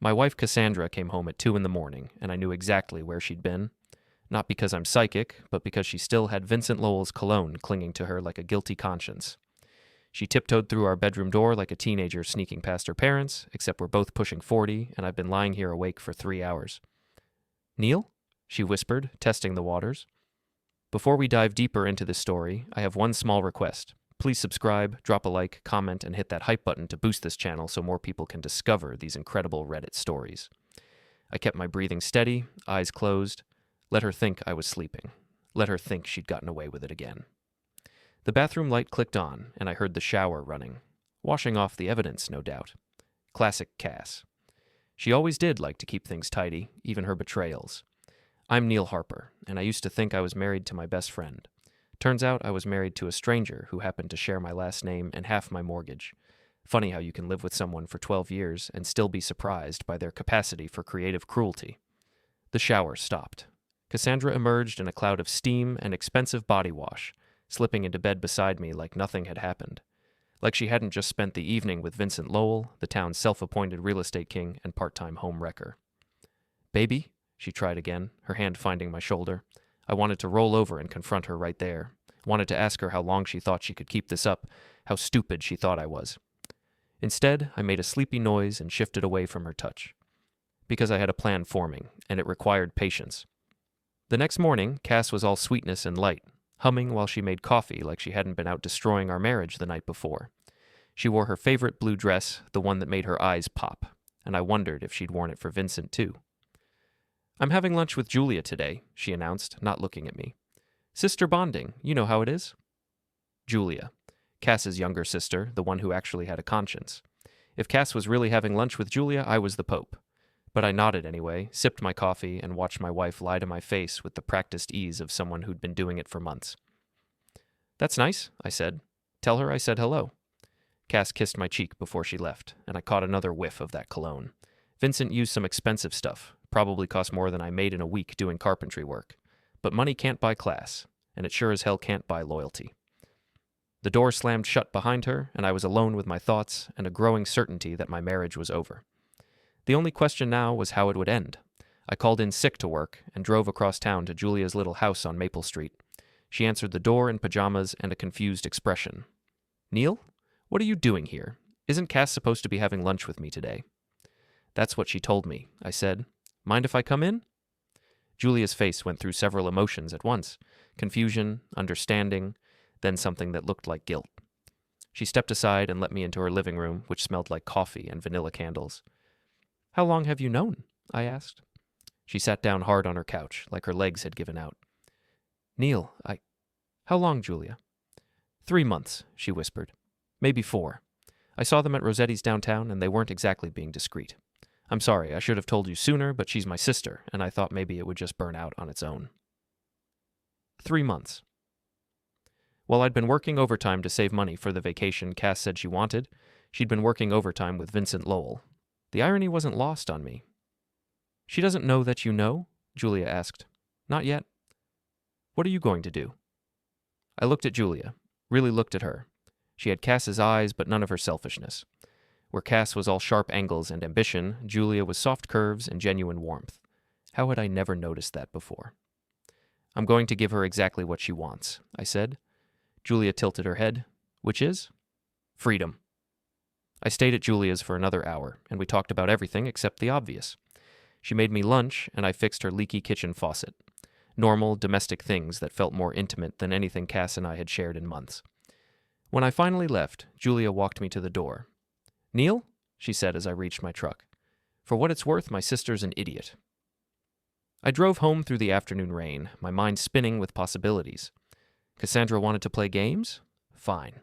My wife Cassandra came home at 2 in the morning, and I knew exactly where she'd been. Not because I'm psychic, but because she still had Vincent Lowell's cologne clinging to her like a guilty conscience. She tiptoed through our bedroom door like a teenager sneaking past her parents, except we're both pushing 40, and I've been lying here awake for 3 hours. "Neil?" she whispered, testing the waters. Before we dive deeper into this story, I have one small request. Please subscribe, drop a like, comment, and hit that hype button to boost this channel so more people can discover these incredible Reddit stories. I kept my breathing steady, eyes closed. Let her think I was sleeping. Let her think she'd gotten away with it again. The bathroom light clicked on, and I heard the shower running. Washing off the evidence, no doubt. Classic Cass. She always did like to keep things tidy, even her betrayals. I'm Neil Harper, and I used to think I was married to my best friend. Turns out I was married to a stranger who happened to share my last name and half my mortgage. Funny how you can live with someone for 12 years and still be surprised by their capacity for creative cruelty. The shower stopped. Cassandra emerged in a cloud of steam and expensive body wash, slipping into bed beside me like nothing had happened. Like she hadn't just spent the evening with Vincent Lowell, the town's self-appointed real estate king and part-time home wrecker. "Baby?" she tried again, her hand finding my shoulder. I wanted to roll over and confront her right there. Wanted to ask her how long she thought she could keep this up, how stupid she thought I was. Instead, I made a sleepy noise and shifted away from her touch. Because I had a plan forming, and it required patience. The next morning, Cass was all sweetness and light, humming while she made coffee like she hadn't been out destroying our marriage the night before. She wore her favorite blue dress, the one that made her eyes pop, and I wondered if she'd worn it for Vincent too. "I'm having lunch with Julia today," she announced, not looking at me. "Sister bonding, you know how it is." Julia. Cass's younger sister, the one who actually had a conscience. If Cass was really having lunch with Julia, I was the Pope. But I nodded anyway, sipped my coffee, and watched my wife lie to my face with the practiced ease of someone who'd been doing it for months. "That's nice," I said. "Tell her I said hello." Cass kissed my cheek before she left, and I caught another whiff of that cologne. Vincent used some expensive stuff, probably cost more than I made in a week doing carpentry work. But money can't buy class, and it sure as hell can't buy loyalty. The door slammed shut behind her, and I was alone with my thoughts and a growing certainty that my marriage was over. The only question now was how it would end. I called in sick to work and drove across town to Julia's little house on Maple Street. She answered the door in pajamas and a confused expression. "Neil, what are you doing here? Isn't Cass supposed to be having lunch with me today?" "That's what she told me," I said. "Mind if I come in?" Julia's face went through several emotions at once. Confusion, understanding, then something that looked like guilt. She stepped aside and let me into her living room, which smelled like coffee and vanilla candles. "How long have you known?" I asked. She sat down hard on her couch, like her legs had given out. "Neil, How long, Julia?" 3 months, she whispered. "Maybe 4. I saw them at Rossetti's downtown, and they weren't exactly being discreet. I'm sorry, I should have told you sooner, but she's my sister, and I thought maybe it would just burn out on its own." 3 months. While I'd been working overtime to save money for the vacation Cass said she wanted, she'd been working overtime with Vincent Lowell. The irony wasn't lost on me. "She doesn't know that you know?" Julia asked. "Not yet." "What are you going to do?" I looked at Julia, really looked at her. She had Cass's eyes, but none of her selfishness. Where Cass was all sharp angles and ambition, Julia was soft curves and genuine warmth. How had I never noticed that before? "I'm going to give her exactly what she wants," I said. Julia tilted her head. "Which is?" "Freedom." I stayed at Julia's for another hour, and we talked about everything except the obvious. She made me lunch, and I fixed her leaky kitchen faucet. Normal, domestic things that felt more intimate than anything Cass and I had shared in months. When I finally left, Julia walked me to the door. "Neil?" she said as I reached my truck. "For what it's worth, my sister's an idiot." I drove home through the afternoon rain, my mind spinning with possibilities. Cassandra wanted to play games? Fine.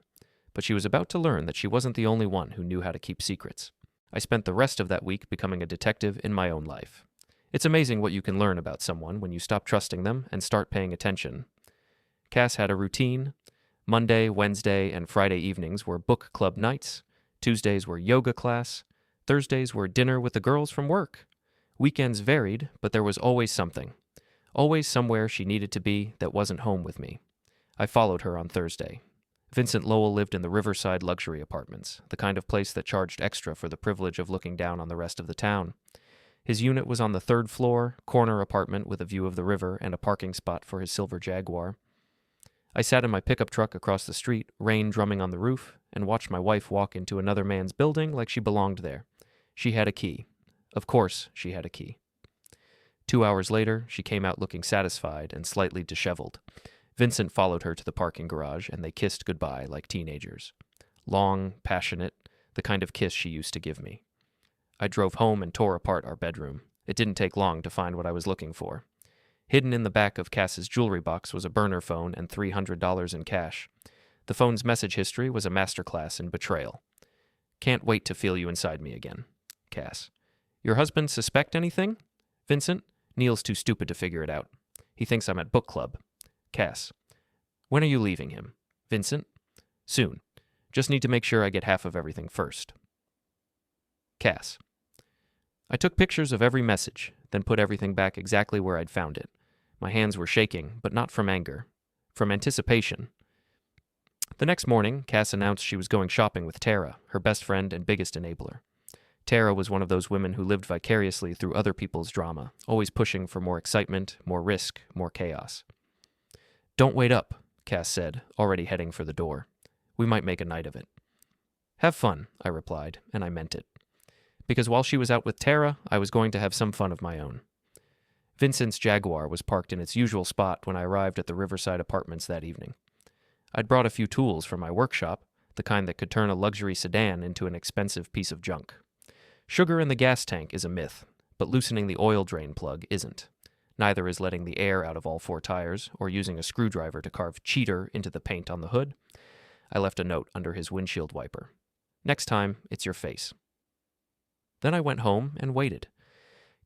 But she was about to learn that she wasn't the only one who knew how to keep secrets. I spent the rest of that week becoming a detective in my own life. It's amazing what you can learn about someone when you stop trusting them and start paying attention. Cass had a routine. Monday, Wednesday, and Friday evenings were book club nights. Tuesdays were yoga class. Thursdays were dinner with the girls from work. Weekends varied, but there was always something. Always somewhere she needed to be that wasn't home with me. I followed her on Thursday. Vincent Lowell lived in the Riverside luxury apartments, the kind of place that charged extra for the privilege of looking down on the rest of the town. His unit was on the third floor, corner apartment with a view of the river and a parking spot for his silver Jaguar. I sat in my pickup truck across the street, rain drumming on the roof, and watched my wife walk into another man's building like she belonged there. She had a key. Of course, she had a key. 2 hours later, she came out looking satisfied and slightly disheveled. Vincent followed her to the parking garage, and they kissed goodbye like teenagers. Long, passionate, the kind of kiss she used to give me. I drove home and tore apart our bedroom. It didn't take long to find what I was looking for. Hidden in the back of Cass's jewelry box was a burner phone and $300 in cash. The phone's message history was a masterclass in betrayal. Can't wait to feel you inside me again. Cass. Your husband suspect anything? Vincent? Neil's too stupid to figure it out. He thinks I'm at book club. Cass. When are you leaving him? Vincent? Soon. Just need to make sure I get half of everything first. Cass. I took pictures of every message, then put everything back exactly where I'd found it. My hands were shaking, but not from anger. From anticipation. The next morning, Cass announced she was going shopping with Tara, her best friend and biggest enabler. Tara was one of those women who lived vicariously through other people's drama, always pushing for more excitement, more risk, more chaos. Don't wait up, Cass said, already heading for the door. We might make a night of it. Have fun, I replied, and I meant it. Because while she was out with Tara, I was going to have some fun of my own. Vincent's Jaguar was parked in its usual spot when I arrived at the Riverside apartments that evening. I'd brought a few tools from my workshop, the kind that could turn a luxury sedan into an expensive piece of junk. Sugar in the gas tank is a myth, but loosening the oil drain plug isn't. Neither is letting the air out of all 4 tires or using a screwdriver to carve cheater into the paint on the hood. I left a note under his windshield wiper. Next time, it's your face. Then I went home and waited.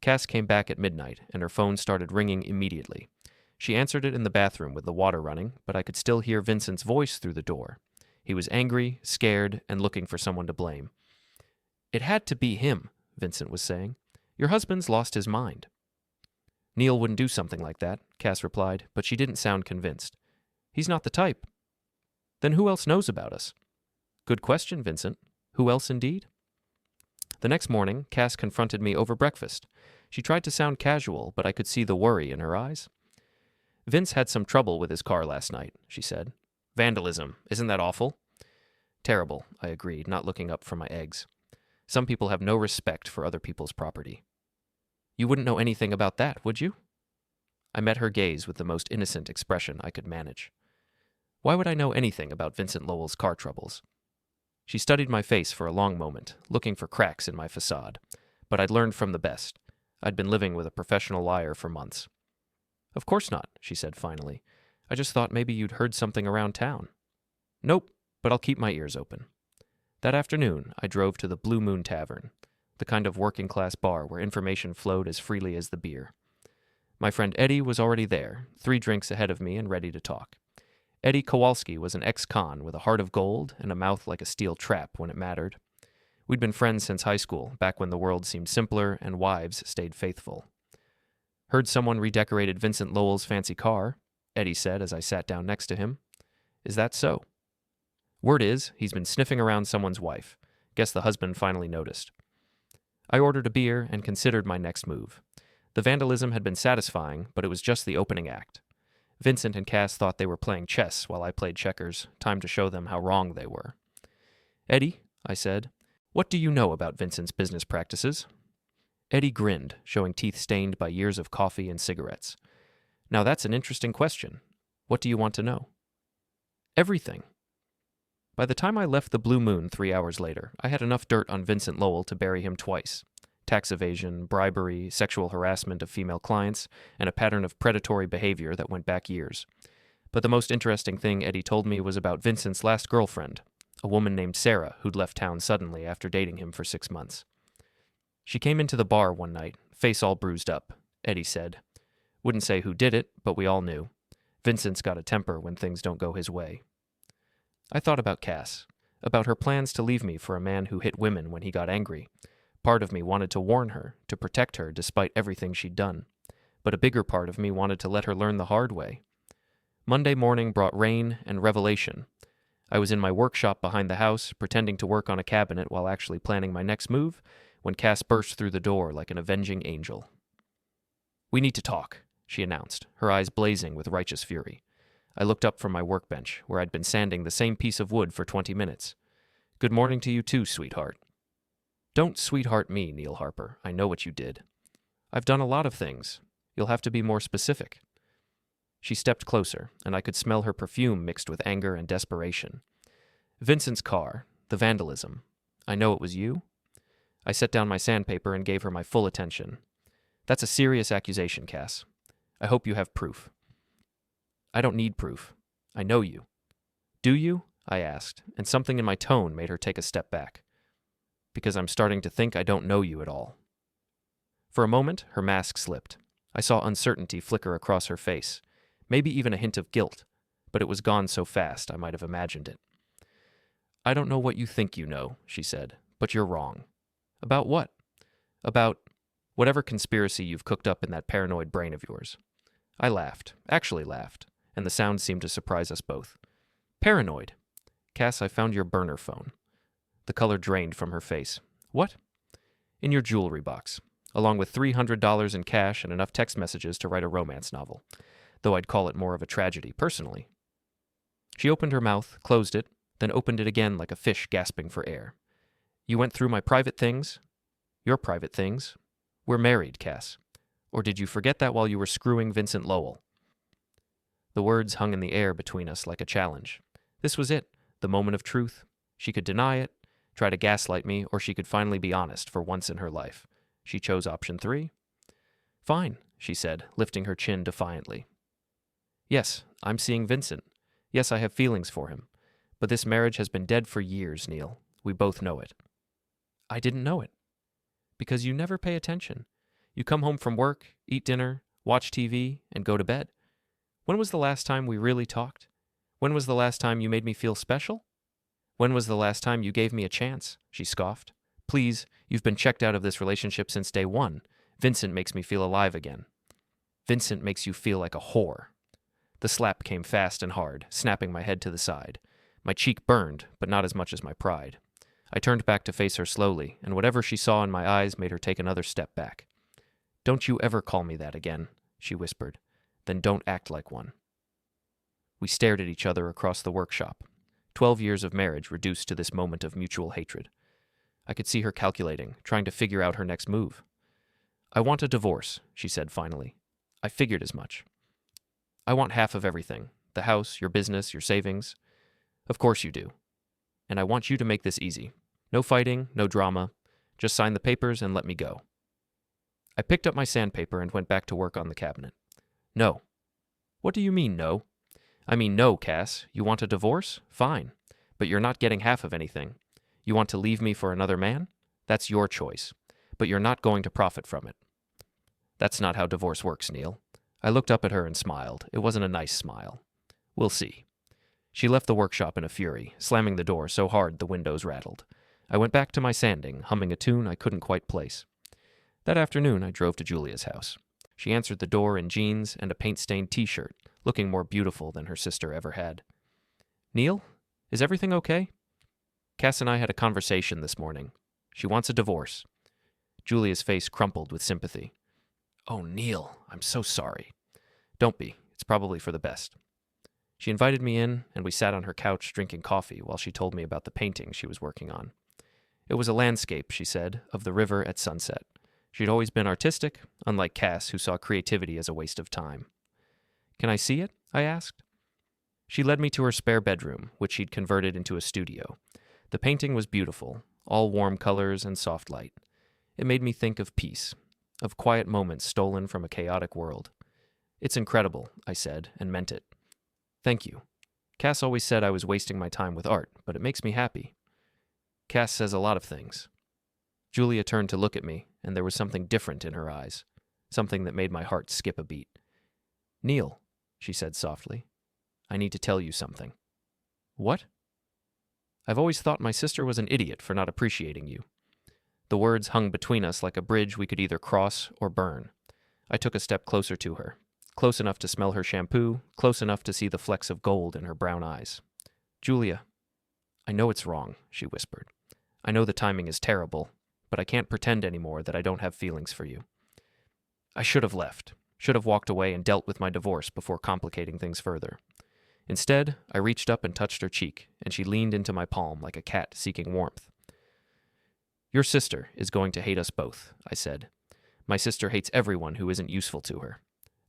Cass came back at midnight, and her phone started ringing immediately. She answered it in the bathroom with the water running, but I could still hear Vincent's voice through the door. He was angry, scared, and looking for someone to blame. It had to be him, Vincent was saying. Your husband's lost his mind. Neil wouldn't do something like that, Cass replied, but she didn't sound convinced. He's not the type. Then who else knows about us? Good question, Vincent. Who else indeed? The next morning, Cass confronted me over breakfast. She tried to sound casual, but I could see the worry in her eyes. Vince had some trouble with his car last night, she said. Vandalism. Isn't that awful? Terrible, I agreed, not looking up from my eggs. Some people have no respect for other people's property. You wouldn't know anything about that, would you? I met her gaze with the most innocent expression I could manage. Why would I know anything about Vincent Lowell's car troubles? She studied my face for a long moment, looking for cracks in my facade. But I'd learned from the best. I'd been living with a professional liar for months. Of course not, she said finally. I just thought maybe you'd heard something around town. Nope, but I'll keep my ears open. That afternoon, I drove to the Blue Moon Tavern, the kind of working-class bar where information flowed as freely as the beer. My friend Eddie was already there, 3 drinks ahead of me and ready to talk. Eddie Kowalski was an ex-con with a heart of gold and a mouth like a steel trap when it mattered. We'd been friends since high school, back when the world seemed simpler and wives stayed faithful. Heard someone redecorated Vincent Lowell's fancy car, Eddie said as I sat down next to him. Is that so? Word is, he's been sniffing around someone's wife. Guess the husband finally noticed. I ordered a beer and considered my next move. The vandalism had been satisfying, but it was just the opening act. Vincent and Cass thought they were playing chess while I played checkers, time to show them how wrong they were. Eddie, I said, what do you know about Vincent's business practices? Eddie grinned, showing teeth stained by years of coffee and cigarettes. Now that's an interesting question. What do you want to know? Everything. By the time I left the Blue Moon 3 hours later, I had enough dirt on Vincent Lowell to bury him twice. Tax evasion, bribery, sexual harassment of female clients, and a pattern of predatory behavior that went back years. But the most interesting thing Eddie told me was about Vincent's last girlfriend, a woman named Sarah who'd left town suddenly after dating him for 6 months. She came into the bar one night, face all bruised up, Eddie said. Wouldn't say who did it, but we all knew. Vincent's got a temper when things don't go his way. I thought about Cass, about her plans to leave me for a man who hit women when he got angry. Part of me wanted to warn her, to protect her despite everything she'd done. But a bigger part of me wanted to let her learn the hard way. Monday morning brought rain and revelation. I was in my workshop behind the house, pretending to work on a cabinet while actually planning my next move, when Cass burst through the door like an avenging angel. "We need to talk," she announced, her eyes blazing with righteous fury. I looked up from my workbench, where I'd been sanding the same piece of wood for 20 minutes. "Good morning to you too, sweetheart." "Don't sweetheart me, Neil Harper. I know what you did." "I've done a lot of things. You'll have to be more specific." She stepped closer, and I could smell her perfume mixed with anger and desperation. "Vincent's car, the vandalism. I know it was you." I set down my sandpaper and gave her my full attention. "That's a serious accusation, Cass. I hope you have proof." "I don't need proof. I know you." "Do you?" I asked, and something in my tone made her take a step back. "Because I'm starting to think I don't know you at all." For a moment, her mask slipped. I saw uncertainty flicker across her face, maybe even a hint of guilt, but it was gone so fast I might have imagined it. "I don't know what you think you know," she said, "but you're wrong." "About what?" "About whatever conspiracy you've cooked up in that paranoid brain of yours." I laughed, actually laughed, and the sound seemed to surprise us both. "Paranoid? Cass, I found your burner phone." The color drained from her face. "What?" "In your jewelry box, along with $300 in cash and enough text messages to write a romance novel, though I'd call it more of a tragedy, personally." She opened her mouth, closed it, then opened it again like a fish gasping for air. "You went through my private things? Your private things? We're married, Cass. Or did you forget that while you were screwing Vincent Lowell?" The words hung in the air between us like a challenge. This was it, the moment of truth. She could deny it, try to gaslight me, or she could finally be honest for once in her life. She chose option 3. "Fine," she said, lifting her chin defiantly. "Yes, I'm seeing Vincent. Yes, I have feelings for him. But this marriage has been dead for years, Neil. We both know it." "I didn't know it." "Because you never pay attention. You come home from work, eat dinner, watch TV, and go to bed. When was the last time we really talked? When was the last time you made me feel special? When was the last time you gave me a chance?" she scoffed. "Please, you've been checked out of this relationship since day one. Vincent makes me feel alive again." "Vincent makes you feel like a whore." The slap came fast and hard, snapping my head to the side. My cheek burned, but not as much as my pride. I turned back to face her slowly, and whatever she saw in my eyes made her take another step back. "Don't you ever call me that again," she whispered. "Then don't act like one." We stared at each other across the workshop. 12 years of marriage reduced to this moment of mutual hatred. I could see her calculating, trying to figure out her next move. "I want a divorce," she said finally. "I figured as much. I want half of everything. The house, your business, your savings. Of course you do. And I want you to make this easy. No fighting, no drama. Just sign the papers and let me go." I picked up my sandpaper and went back to work on the cabinet. "No." "What do you mean, no?" "I mean, no, Cass. You want a divorce? Fine. But you're not getting half of anything. You want to leave me for another man? That's your choice. But you're not going to profit from it." "That's not how divorce works, Neil." I looked up at her and smiled. It wasn't a nice smile. "We'll see." She left the workshop in a fury, slamming the door so hard the windows rattled. I went back to my sanding, humming a tune I couldn't quite place. That afternoon, I drove to Julia's house. She answered the door in jeans and a paint-stained t-shirt, looking more beautiful than her sister ever had. "Neil, is everything okay?" "Cass and I had a conversation this morning. She wants a divorce." Julia's face crumpled with sympathy. "Oh, Neil, I'm so sorry." "Don't be. It's probably for the best." She invited me in, and we sat on her couch drinking coffee while she told me about the painting she was working on. It was a landscape, she said, of the river at sunset. She'd always been artistic, unlike Cass, who saw creativity as a waste of time. "Can I see it?" I asked. She led me to her spare bedroom, which she'd converted into a studio. The painting was beautiful, all warm colors and soft light. It made me think of peace, of quiet moments stolen from a chaotic world. "It's incredible," I said, and meant it. "Thank you. Cass always said I was wasting my time with art, but it makes me happy." "Cass says a lot of things." Julia turned to look at me, and there was something different in her eyes, something that made my heart skip a beat. "Neil," she said softly, "I need to tell you something." "What?" "I've always thought my sister was an idiot for not appreciating you." The words hung between us like a bridge we could either cross or burn. I took a step closer to her, close enough to smell her shampoo, close enough to see the flecks of gold in her brown eyes. "Julia, I know it's wrong, she whispered. I know the timing is terrible, but I can't pretend anymore that I don't have feelings for you. I should have left, should have walked away and dealt with my divorce before complicating things further. Instead, I reached up and touched her cheek, and she leaned into my palm like a cat seeking warmth. Your sister is going to hate us both, I said. My sister hates everyone who isn't useful to her.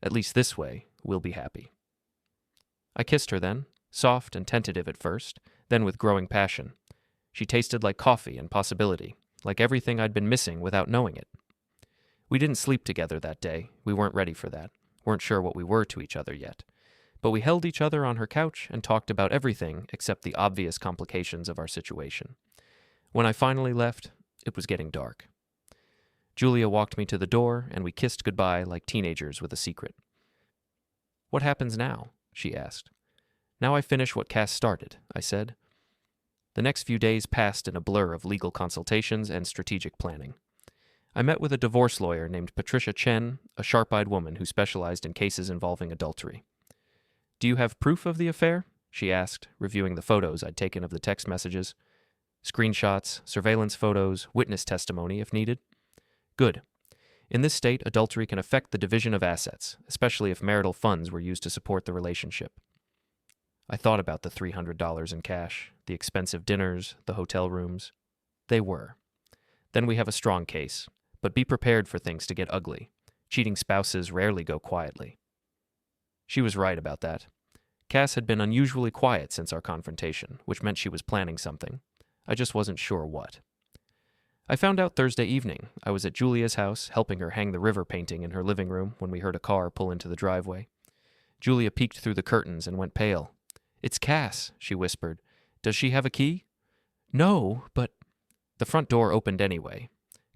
At least this way, we'll be happy. I kissed her then, soft and tentative at first, then with growing passion. She tasted like coffee and possibility, like everything I'd been missing without knowing it. We didn't sleep together that day. We weren't ready for that, weren't sure what we were to each other yet. But we held each other on her couch and talked about everything except the obvious complications of our situation. When I finally left, it was getting dark. Julia walked me to the door, and we kissed goodbye like teenagers with a secret. What happens now? She asked. Now I finish what Cass started, I said. The next few days passed in a blur of legal consultations and strategic planning. I met with a divorce lawyer named Patricia Chen, a sharp-eyed woman who specialized in cases involving adultery. Do you have proof of the affair? She asked, reviewing the photos I'd taken of the text messages. Screenshots, surveillance photos, witness testimony if needed. Good. In this state, adultery can affect the division of assets, especially if marital funds were used to support the relationship. I thought about the $300 in cash, the expensive dinners, the hotel rooms. They were. Then we have a strong case, but be prepared for things to get ugly. Cheating spouses rarely go quietly. She was right about that. Cass had been unusually quiet since our confrontation, which meant she was planning something. I just wasn't sure what. I found out Thursday evening. I was at Julia's house, helping her hang the river painting in her living room when we heard a car pull into the driveway. Julia peeked through the curtains and went pale. It's Cass, she whispered. Does she have a key? No, but... The front door opened anyway.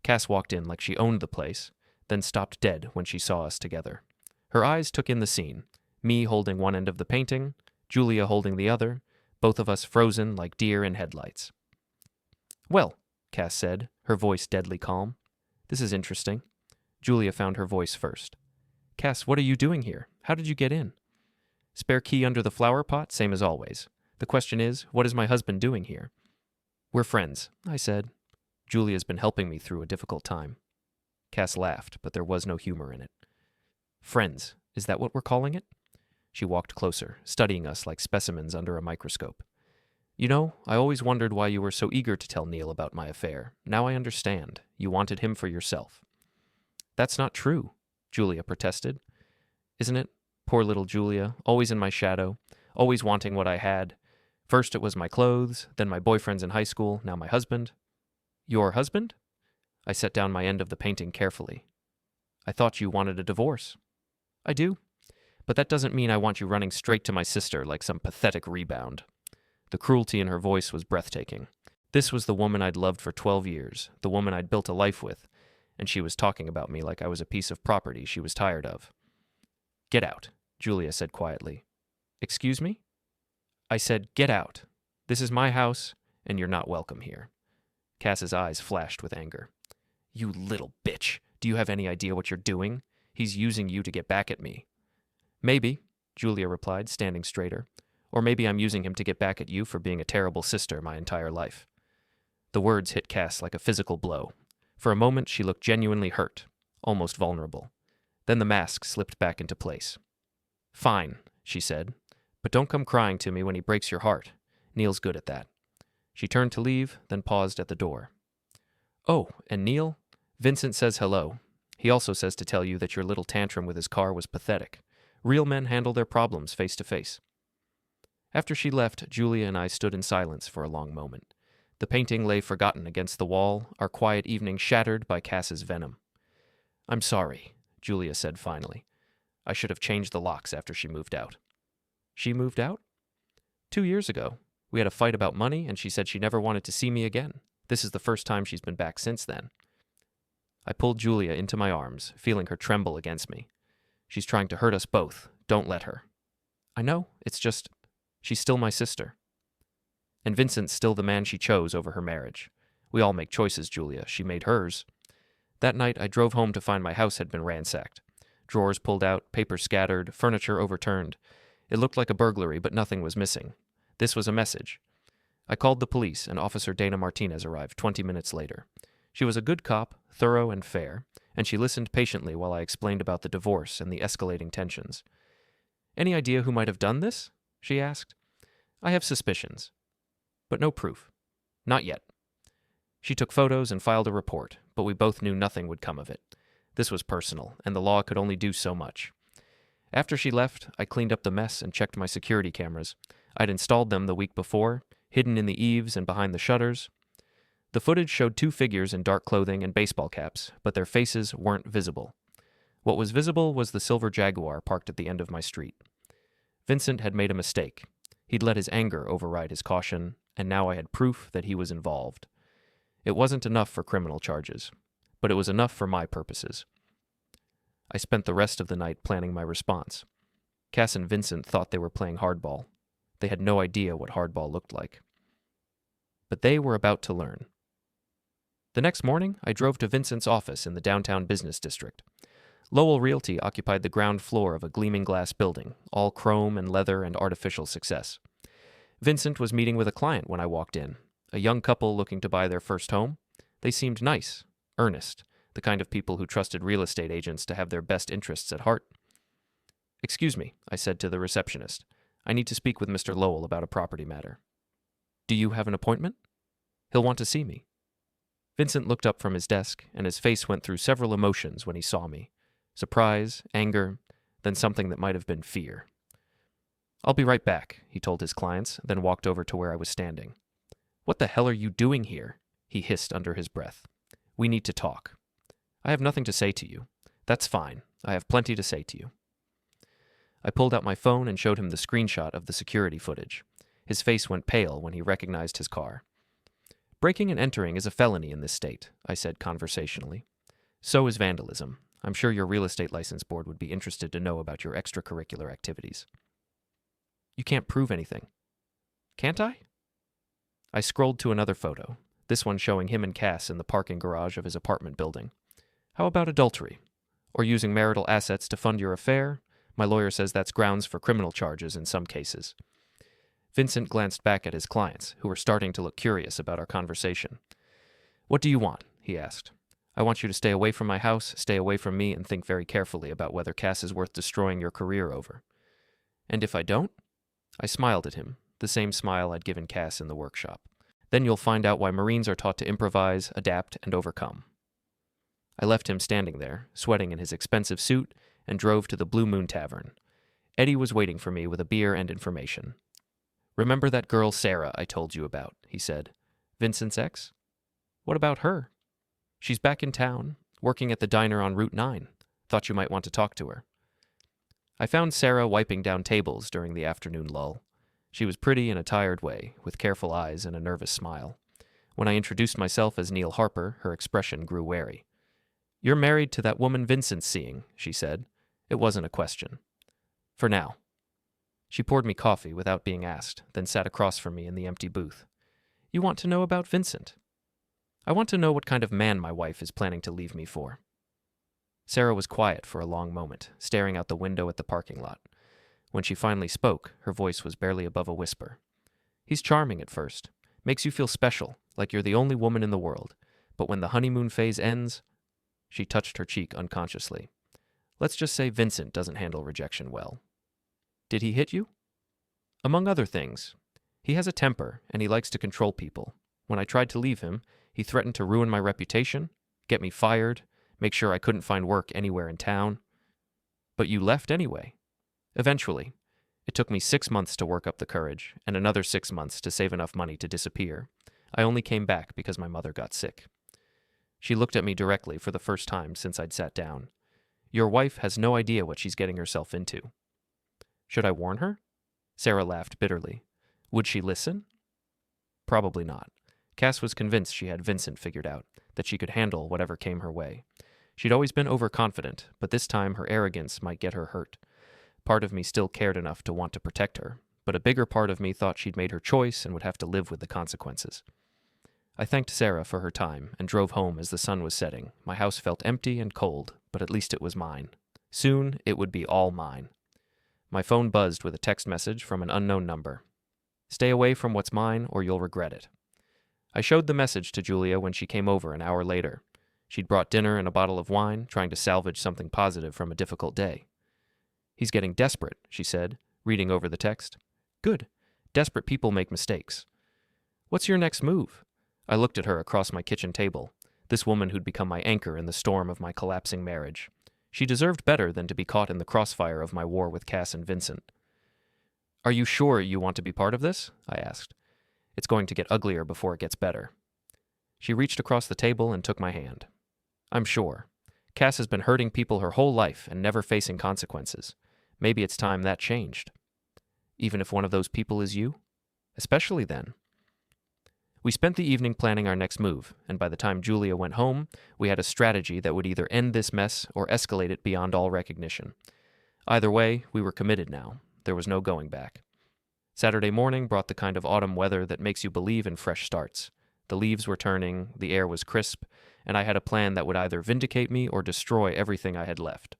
Cass walked in like she owned the place, then stopped dead when she saw us together. Her eyes took in the scene, me holding one end of the painting, Julia holding the other, both of us frozen like deer in headlights. Well, Cass said, her voice deadly calm. This is interesting. Julia found her voice first. Cass, what are you doing here? How did you get in? Spare key under the flower pot, same as always. The question is, what is my husband doing here? We're friends, I said. Julia's been helping me through a difficult time. Cass laughed, but there was no humor in it. Friends, is that what we're calling it? She walked closer, studying us like specimens under a microscope. You know, I always wondered why you were so eager to tell Neil about my affair. Now I understand. You wanted him for yourself. That's not true, Julia protested. Isn't it? Poor little Julia, always in my shadow, always wanting what I had. First it was my clothes, then my boyfriends in high school, now my husband. Your husband? I set down my end of the painting carefully. I thought you wanted a divorce. I do. But that doesn't mean I want you running straight to my sister like some pathetic rebound. The cruelty in her voice was breathtaking. This was the woman I'd loved for 12 years, the woman I'd built a life with, and she was talking about me like I was a piece of property she was tired of. Get out, Julia said quietly. Excuse me? I said, get out. This is my house, and you're not welcome here. Cass's eyes flashed with anger. You little bitch. Do you have any idea what you're doing? He's using you to get back at me. Maybe, Julia replied, standing straighter. Or maybe I'm using him to get back at you for being a terrible sister my entire life. The words hit Cass like a physical blow. For a moment, she looked genuinely hurt, almost vulnerable. Then the mask slipped back into place. Fine, she said, but don't come crying to me when he breaks your heart. Neil's good at that. She turned to leave, then paused at the door. Oh, and Neil? Vincent says hello. He also says to tell you that your little tantrum with his car was pathetic. Real men handle their problems face to face. After she left, Julia and I stood in silence for a long moment. The painting lay forgotten against the wall, our quiet evening shattered by Cass's venom. I'm sorry, Julia said finally. I should have changed the locks after she moved out. She moved out? 2 years ago. We had a fight about money, and she said she never wanted to see me again. This is the first time she's been back since then. I pulled Julia into my arms, feeling her tremble against me. She's trying to hurt us both. Don't let her. I know, it's just... She's still my sister. And Vincent's still the man she chose over her marriage. We all make choices, Julia. She made hers. That night, I drove home to find my house had been ransacked. Drawers pulled out, papers scattered, furniture overturned. It looked like a burglary, but nothing was missing. This was a message. I called the police, and Officer Dana Martinez arrived 20 minutes later. She was a good cop, thorough and fair, and she listened patiently while I explained about the divorce and the escalating tensions. "Any idea who might have done this?" she asked. "I have suspicions, but no proof. Not yet." She took photos and filed a report, but we both knew nothing would come of it. This was personal, and the law could only do so much. After she left, I cleaned up the mess and checked my security cameras. I'd installed them the week before, hidden in the eaves and behind the shutters. The footage showed two figures in dark clothing and baseball caps, but their faces weren't visible. What was visible was the silver Jaguar parked at the end of my street. Vincent had made a mistake. He'd let his anger override his caution, and now I had proof that he was involved. It wasn't enough for criminal charges, but it was enough for my purposes. I spent the rest of the night planning my response. Cass and Vincent thought they were playing hardball. They had no idea what hardball looked like. But they were about to learn. The next morning, I drove to Vincent's office in the downtown business district. Lowell Realty occupied the ground floor of a gleaming glass building, all chrome and leather and artificial success. Vincent was meeting with a client when I walked in, a young couple looking to buy their first home. They seemed nice, earnest, the kind of people who trusted real estate agents to have their best interests at heart. "Excuse me," I said to the receptionist. "I need to speak with Mr. Lowell about a property matter." "Do you have an appointment?" "He'll want to see me." Vincent looked up from his desk, and his face went through several emotions when he saw me. Surprise, anger, then something that might have been fear. "I'll be right back," he told his clients, then walked over to where I was standing. "What the hell are you doing here?" he hissed under his breath. "We need to talk." "I have nothing to say to you." "That's fine. I have plenty to say to you." I pulled out my phone and showed him the screenshot of the security footage. His face went pale when he recognized his car. "Breaking and entering is a felony in this state," I said conversationally. "So is vandalism. I'm sure your real estate license board would be interested to know about your extracurricular activities." "You can't prove anything." "Can't I?" I scrolled to another photo, this one showing him and Cass in the parking garage of his apartment building. "How about adultery? Or using marital assets to fund your affair? My lawyer says that's grounds for criminal charges in some cases." Vincent glanced back at his clients, who were starting to look curious about our conversation. "What do you want?" he asked. "I want you to stay away from my house, stay away from me, and think very carefully about whether Cass is worth destroying your career over." "And if I don't?" I smiled at him, the same smile I'd given Cass in the workshop. "Then you'll find out why Marines are taught to improvise, adapt, and overcome." I left him standing there, sweating in his expensive suit, and drove to the Blue Moon Tavern. Eddie was waiting for me with a beer and information. "Remember that girl Sarah I told you about?" he said. "Vincent's ex?" "What about her?" "She's back in town, working at the diner on Route 9. Thought you might want to talk to her." I found Sarah wiping down tables during the afternoon lull. She was pretty in a tired way, with careful eyes and a nervous smile. When I introduced myself as Neil Harper, her expression grew wary. "You're married to that woman Vincent's seeing," she said. It wasn't a question. "For now." She poured me coffee without being asked, then sat across from me in the empty booth. "You want to know about Vincent?" "I want to know what kind of man my wife is planning to leave me for." Sarah was quiet for a long moment, staring out the window at the parking lot. When she finally spoke, her voice was barely above a whisper. "He's charming at first. Makes you feel special, like you're the only woman in the world. But when the honeymoon phase ends..." She touched her cheek unconsciously. "Let's just say Vincent doesn't handle rejection well." "Did he hit you?" "Among other things. He has a temper, and he likes to control people. When I tried to leave him, he threatened to ruin my reputation, get me fired, make sure I couldn't find work anywhere in town." "But you left anyway." "Eventually. It took me 6 months to work up the courage, and another 6 months to save enough money to disappear. I only came back because my mother got sick." She looked at me directly for the first time since I'd sat down. "Your wife has no idea what she's getting herself into." "Should I warn her?" Sarah laughed bitterly. "Would she listen?" "Probably not." Cass was convinced she had Vincent figured out, that she could handle whatever came her way. She'd always been overconfident, but this time her arrogance might get her hurt. Part of me still cared enough to want to protect her, but a bigger part of me thought she'd made her choice and would have to live with the consequences. I thanked Sarah for her time and drove home as the sun was setting. My house felt empty and cold, but at least it was mine. Soon it would be all mine. My phone buzzed with a text message from an unknown number. Stay away from what's mine or you'll regret it. I showed the message to Julia when she came over an hour later. She'd brought dinner and a bottle of wine, trying to salvage something positive from a difficult day. He's getting desperate, she said, reading over the text. Good. Desperate people make mistakes. What's your next move? I looked at her across my kitchen table, this woman who'd become my anchor in the storm of my collapsing marriage. She deserved better than to be caught in the crossfire of my war with Cass and Vincent. Are you sure you want to be part of this? I asked. It's going to get uglier before it gets better. She reached across the table and took my hand. I'm sure. Cass has been hurting people her whole life and never facing consequences. Maybe it's time that changed. Even if one of those people is you? Especially then. We spent the evening planning our next move, and by the time Julia went home, we had a strategy that would either end this mess or escalate it beyond all recognition. Either way, we were committed now. There was no going back. Saturday morning brought the kind of autumn weather that makes you believe in fresh starts. The leaves were turning, the air was crisp, and I had a plan that would either vindicate me or destroy everything I had left.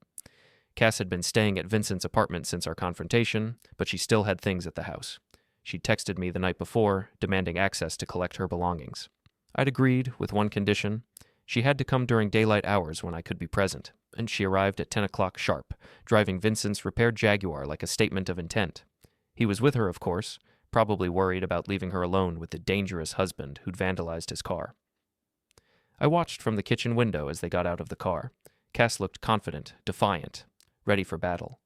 Cass had been staying at Vincent's apartment since our confrontation, but she still had things at the house. She'd texted me the night before, demanding access to collect her belongings. I'd agreed, with one condition. She had to come during daylight hours when I could be present, and she arrived at 10 o'clock sharp, driving Vincent's repaired Jaguar like a statement of intent. He was with her, of course, probably worried about leaving her alone with the dangerous husband who'd vandalized his car. I watched from the kitchen window as they got out of the car. Cass looked confident, defiant, ready for battle.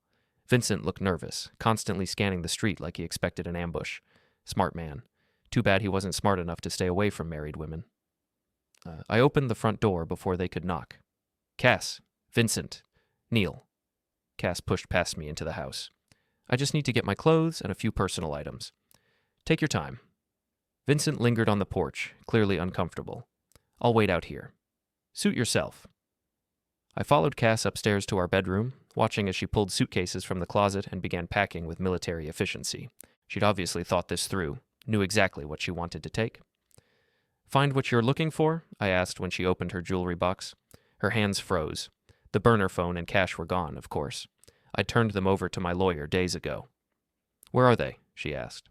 Vincent looked nervous, constantly scanning the street like he expected an ambush. Smart man. Too bad he wasn't smart enough to stay away from married women. I opened the front door before they could knock. Cass, Vincent, Neil. Cass pushed past me into the house. I just need to get my clothes and a few personal items. Take your time. Vincent lingered on the porch, clearly uncomfortable. I'll wait out here. Suit yourself. I followed Cass upstairs to our bedroom, watching as she pulled suitcases from the closet and began packing with military efficiency. She'd obviously thought this through, knew exactly what she wanted to take. Find what you're looking for? I asked when she opened her jewelry box. Her hands froze. The burner phone and cash were gone, of course. I'd turned them over to my lawyer days ago. Where are they? She asked.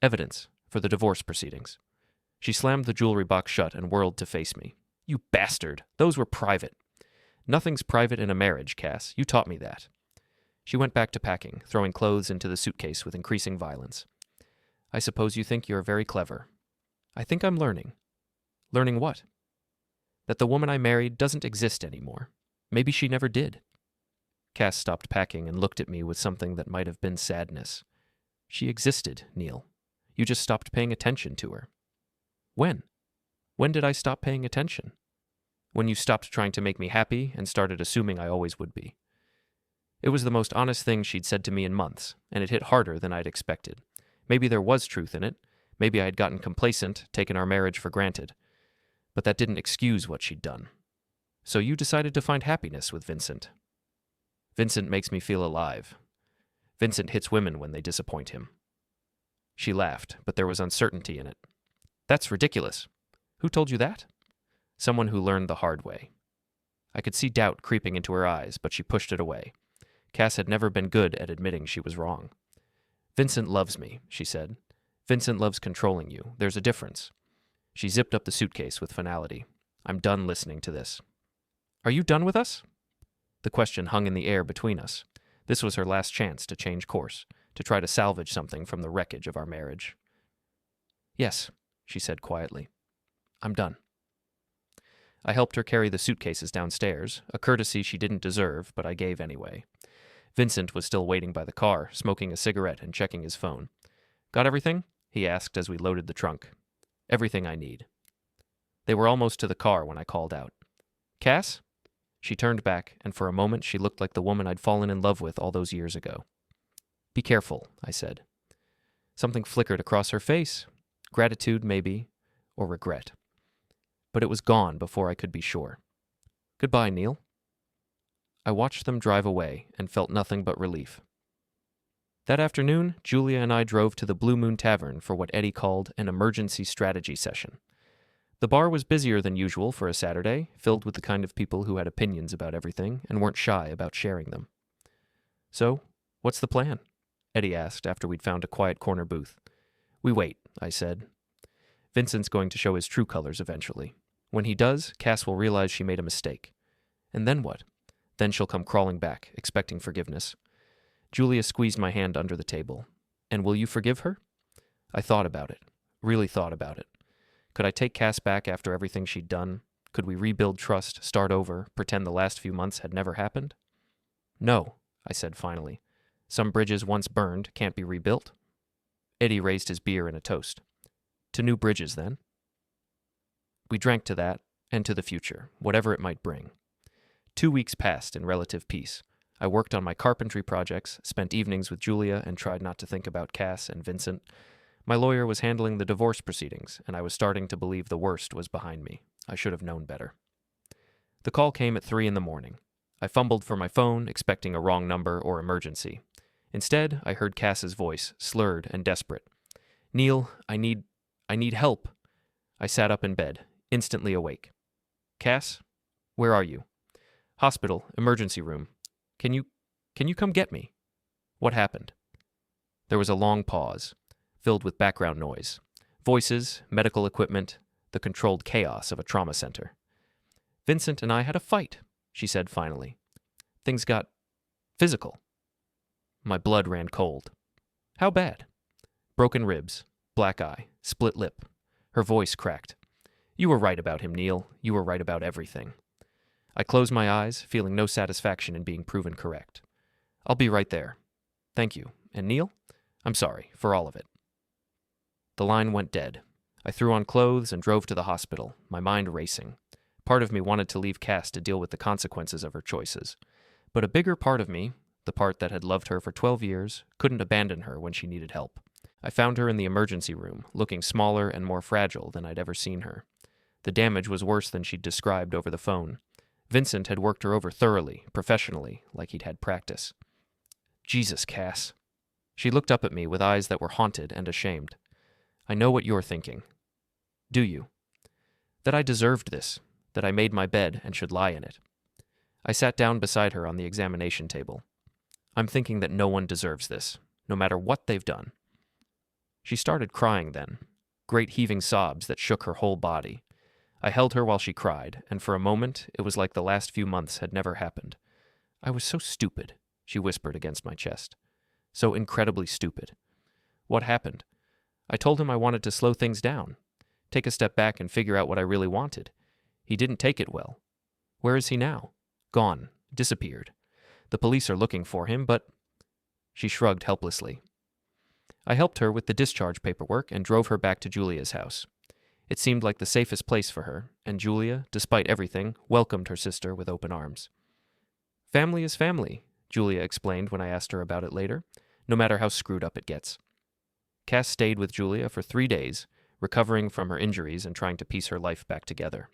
Evidence, for the divorce proceedings. She slammed the jewelry box shut and whirled to face me. You bastard! Those were private. Nothing's private in a marriage, Cass. You taught me that. She went back to packing, throwing clothes into the suitcase with increasing violence. I suppose you think you're very clever. I think I'm learning. Learning what? That the woman I married doesn't exist anymore. Maybe she never did. Cass stopped packing and looked at me with something that might have been sadness. She existed, Neil. You just stopped paying attention to her. When? When did I stop paying attention? When you stopped trying to make me happy and started assuming I always would be. It was the most honest thing she'd said to me in months, and it hit harder than I'd expected. Maybe there was truth in it. Maybe I had gotten complacent, taken our marriage for granted. But that didn't excuse what she'd done. So you decided to find happiness with Vincent. Vincent makes me feel alive. Vincent hits women when they disappoint him. She laughed, but there was uncertainty in it. That's ridiculous. Who told you that? Someone who learned the hard way. I could see doubt creeping into her eyes, but she pushed it away. Cass had never been good at admitting she was wrong. Vincent loves me, she said. Vincent loves controlling you. There's a difference. She zipped up the suitcase with finality. I'm done listening to this. Are you done with us? The question hung in the air between us. This was her last chance to change course, to try to salvage something from the wreckage of our marriage. Yes, she said quietly. I'm done. I helped her carry the suitcases downstairs, a courtesy she didn't deserve, but I gave anyway. Vincent was still waiting by the car, smoking a cigarette and checking his phone. Got everything? He asked as we loaded the trunk. Everything I need. They were almost to the car when I called out. Cass? She turned back, and for a moment she looked like the woman I'd fallen in love with all those years ago. Be careful, I said. Something flickered across her face. Gratitude, maybe, or regret. But it was gone before I could be sure. Goodbye, Neil. I watched them drive away and felt nothing but relief. That afternoon, Julia and I drove to the Blue Moon Tavern for what Eddie called an emergency strategy session. The bar was busier than usual for a Saturday, filled with the kind of people who had opinions about everything and weren't shy about sharing them. So, what's the plan? Eddie asked after we'd found a quiet corner booth. We wait, I said. Vincent's going to show his true colors eventually. When he does, Cass will realize she made a mistake. And then what? Then she'll come crawling back, expecting forgiveness. Julia squeezed my hand under the table. And will you forgive her? I thought about it. Really thought about it. Could I take Cass back after everything she'd done? Could we rebuild trust, start over, pretend the last few months had never happened? No, I said finally. Some bridges once burned can't be rebuilt. Eddie raised his beer in a toast. To new bridges, then. We drank to that, and to the future, whatever it might bring. 2 weeks passed in relative peace. I worked on my carpentry projects, spent evenings with Julia, and tried not to think about Cass and Vincent. My lawyer was handling the divorce proceedings, and I was starting to believe the worst was behind me. I should have known better. The call came at 3 a.m. I fumbled for my phone, expecting a wrong number or emergency. Instead, I heard Cass's voice, slurred and desperate. Neil, I need help. I sat up in bed, instantly awake. Cass, where are you? Hospital, emergency room. Can you come get me? What happened? There was a long pause, filled with background noise. Voices, medical equipment, the controlled chaos of a trauma center. Vincent and I had a fight, she said finally. Things got physical. My blood ran cold. How bad? Broken ribs, black eye, split lip. Her voice cracked. You were right about him, Neil. You were right about everything. I closed my eyes, feeling no satisfaction in being proven correct. I'll be right there. Thank you. And Neil? I'm sorry for all of it. The line went dead. I threw on clothes and drove to the hospital, my mind racing. Part of me wanted to leave Cass to deal with the consequences of her choices. But a bigger part of me, the part that had loved her for 12 years, couldn't abandon her when she needed help. I found her in the emergency room, looking smaller and more fragile than I'd ever seen her. The damage was worse than she'd described over the phone. Vincent had worked her over thoroughly, professionally, like he'd had practice. Jesus, Cass. She looked up at me with eyes that were haunted and ashamed. I know what you're thinking. Do you? That I deserved this, that I made my bed and should lie in it. I sat down beside her on the examination table. I'm thinking that no one deserves this, no matter what they've done. She started crying then, great heaving sobs that shook her whole body. I held her while she cried, and for a moment it was like the last few months had never happened. I was so stupid, she whispered against my chest. So incredibly stupid. What happened? I told him I wanted to slow things down, take a step back and figure out what I really wanted. He didn't take it well. Where is he now? Gone. Disappeared. The police are looking for him, but... She shrugged helplessly. I helped her with the discharge paperwork and drove her back to Julia's house. It seemed like the safest place for her, and Julia, despite everything, welcomed her sister with open arms. Family is family, Julia explained when I asked her about it later, no matter how screwed up it gets. Cass stayed with Julia for 3 days, recovering from her injuries and trying to piece her life back together.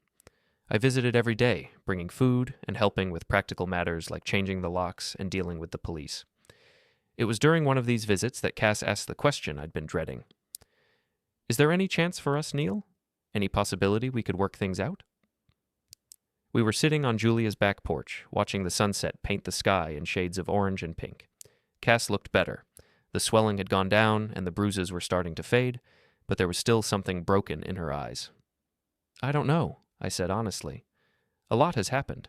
I visited every day, bringing food and helping with practical matters like changing the locks and dealing with the police. It was during one of these visits that Cass asked the question I'd been dreading. Is there any chance for us, Neil? Any possibility we could work things out? We were sitting on Julia's back porch, watching the sunset paint the sky in shades of orange and pink. Cass looked better. The swelling had gone down, and the bruises were starting to fade, but there was still something broken in her eyes. I don't know, I said honestly. A lot has happened.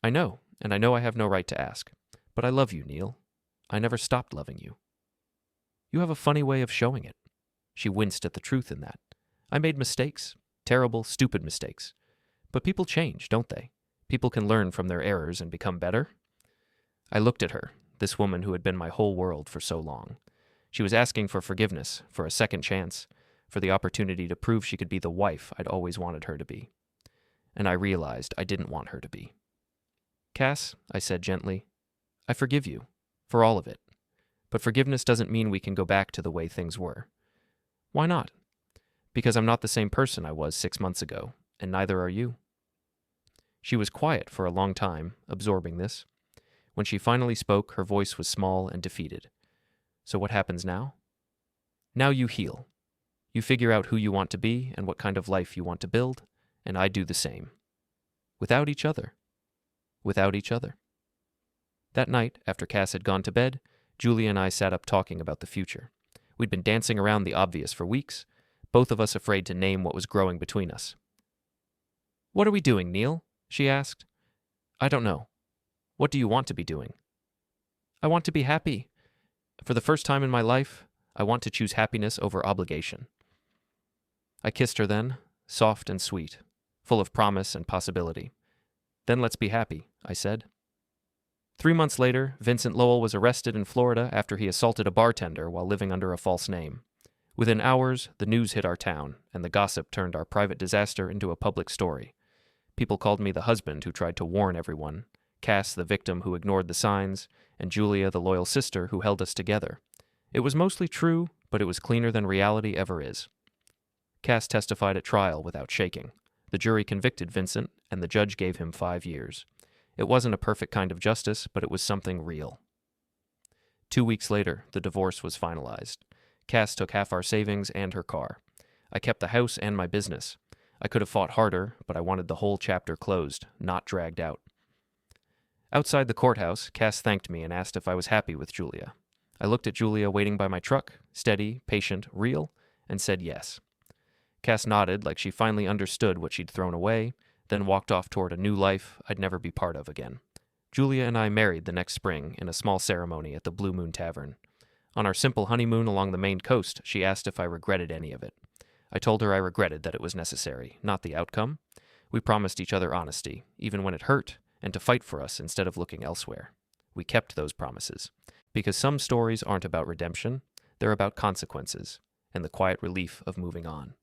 I know, and I know I have no right to ask. But I love you, Neil. I never stopped loving you. You have a funny way of showing it. She winced at the truth in that. I made mistakes. Terrible, stupid mistakes. But people change, don't they? People can learn from their errors and become better. I looked at her, this woman who had been my whole world for so long. She was asking for forgiveness, for a second chance, for the opportunity to prove she could be the wife I'd always wanted her to be. And I realized I didn't want her to be. Cass, I said gently, I forgive you, for all of it. But forgiveness doesn't mean we can go back to the way things were. Why not? Because I'm not the same person I was 6 months ago, and neither are you. She was quiet for a long time, absorbing this. When she finally spoke, her voice was small and defeated. So what happens now? Now you heal. You figure out who you want to be and what kind of life you want to build, and I do the same. Without each other. Without each other. That night, after Cass had gone to bed, Julia and I sat up talking about the future. We'd been dancing around the obvious for weeks, both of us afraid to name what was growing between us. "What are we doing, Neil?" she asked. "I don't know. What do you want to be doing?" "I want to be happy. For the first time in my life, I want to choose happiness over obligation." I kissed her then, soft and sweet, full of promise and possibility. "Then let's be happy," I said. 3 months later, Vincent Lowell was arrested in Florida after he assaulted a bartender while living under a false name. Within hours, the news hit our town, and the gossip turned our private disaster into a public story. People called me the husband who tried to warn everyone, Cass the victim who ignored the signs, and Julia the loyal sister who held us together. It was mostly true, but it was cleaner than reality ever is. Cass testified at trial without shaking. The jury convicted Vincent, and the judge gave him 5 years. It wasn't a perfect kind of justice, but it was something real. 2 weeks later, the divorce was finalized. Cass took half our savings and her car. I kept the house and my business. I could have fought harder, but I wanted the whole chapter closed, not dragged out. Outside the courthouse, Cass thanked me and asked if I was happy with Julia. I looked at Julia waiting by my truck, steady, patient, real, and said yes. Cass nodded like she finally understood what she'd thrown away, then walked off toward a new life I'd never be part of again. Julia and I married the next spring in a small ceremony at the Blue Moon Tavern. On our simple honeymoon along the Maine coast, she asked if I regretted any of it. I told her I regretted that it was necessary, not the outcome. We promised each other honesty, even when it hurt, and to fight for us instead of looking elsewhere. We kept those promises, because some stories aren't about redemption, they're about consequences, and the quiet relief of moving on.